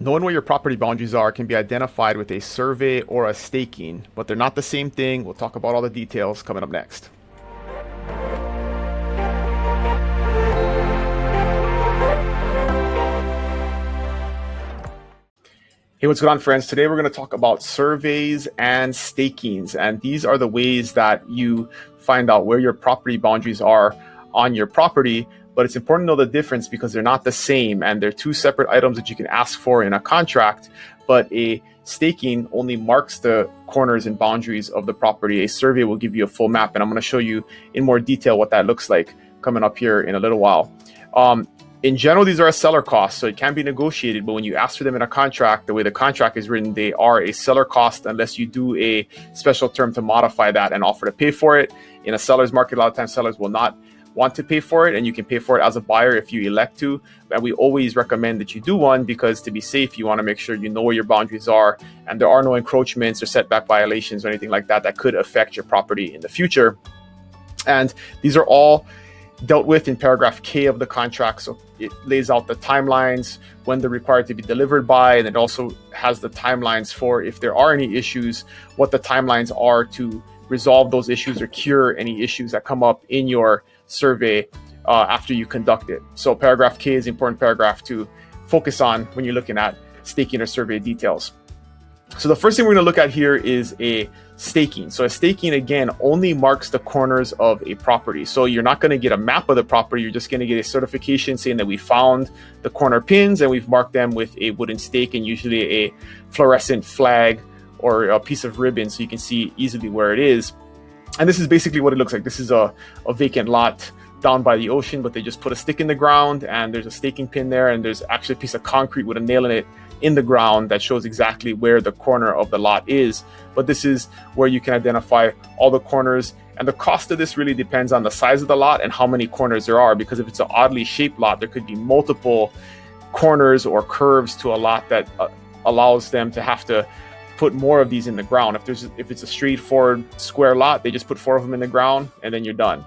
Knowing where your property boundaries are can be identified with a survey or a staking, but they're not the same thing. We'll talk about all the details coming up next. Hey, what's going on, friends? Today we're going to talk about surveys and stakings, and these are the ways that you find out where your property boundaries are on your property. But it's important to know the difference because they're not the same, and they're two separate items that you can ask for in a contract. But a staking only marks the corners and boundaries of the property. A survey will give you a full map, and I'm going to show you in more detail what that looks like coming up here in a little while. In general, these are a seller cost, so it can be negotiated, but when you ask for them in a contract, the way the contract is written, they are a seller cost unless you do a special term to modify that and offer to pay for it. In a seller's market, a lot of times sellers will not want to pay for it, and you can pay for it as a buyer if you elect to. And we always recommend that you do one because to be safe, you want to make sure you know where your boundaries are and there are no encroachments or setback violations or anything like that that could affect your property in the future. And these are all dealt with in paragraph K of the contract. So it lays out the timelines, when they're required to be delivered by, and it also has the timelines for if there are any issues, what the timelines are to resolve those issues or cure any issues that come up in your survey after you conduct it. So paragraph K is an important paragraph to focus on when you're looking at staking or survey details. So the first thing we're going to look at here is a staking. So a staking, again, only marks the corners of a property. So you're not going to get a map of the property. You're just going to get a certification saying that we found the corner pins and we've marked them with a wooden stake and usually a fluorescent flag or a piece of ribbon so you can see easily where it is. And this is basically what it looks like. This is a vacant lot down by the ocean, but they just put a stick in the ground and there's a staking pin there, and there's actually a piece of concrete with a nail in it in the ground that shows exactly where the corner of the lot is. But this is where you can identify all the corners, and the cost of this really depends on the size of the lot and how many corners there are, because if it's an oddly shaped lot, there could be multiple corners or curves to a lot that allows them to have to put more of these in the ground. If it's a straightforward square lot, they just put 4 of them in the ground and then you're done.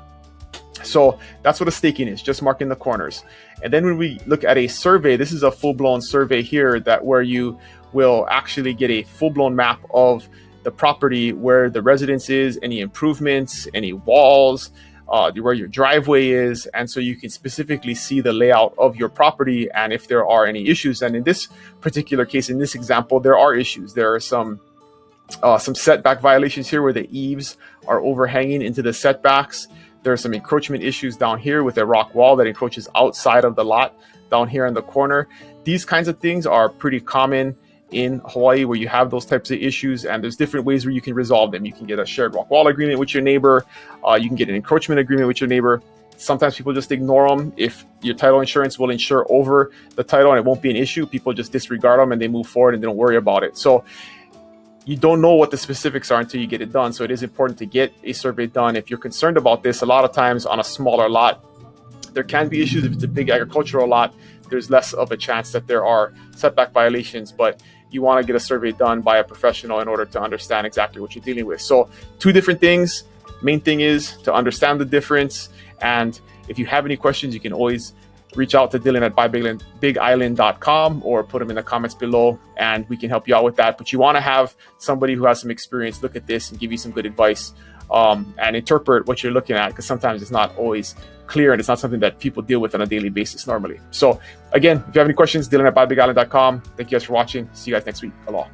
So that's what a staking is, just marking the corners. And then when we look at a survey, this is a full-blown survey here where you will actually get a full-blown map of the property, where the residence is, any improvements, any walls, where your driveway is. And so you can specifically see the layout of your property and if there are any issues. And in this particular case, in this example, there are issues. There are some setback violations here where the eaves are overhanging into the setbacks. There are some encroachment issues down here with a rock wall that encroaches outside of the lot down here in the corner. These kinds of things are pretty common in Hawaii where you have those types of issues, and there's different ways where you can resolve them. You can get a shared rock wall agreement with your neighbor. You can get an encroachment agreement with your neighbor. Sometimes people just ignore them. If your title insurance will insure over the title and it won't be an issue, people just disregard them and they move forward and they don't worry about it. So you don't know what the specifics are until you get it done. So it is important to get a survey done. If you're concerned about this, a lot of times on a smaller lot, there can be issues. If it's a big agricultural lot, there's less of a chance that there are setback violations, but you want to get a survey done by a professional in order to understand exactly what you're dealing with. So 2 different things. Main thing is to understand the difference. And if you have any questions, you can always reach out to Dylan at buybigisland.com or put them in the comments below and we can help you out with that. But you want to have somebody who has some experience look at this and give you some good advice and interpret what you're looking at, because sometimes it's not always clear and it's not something that people deal with on a daily basis normally. So again, if you have any questions, Dylan at buybigisland.com. Thank you guys for watching. See you guys next week. Aloha.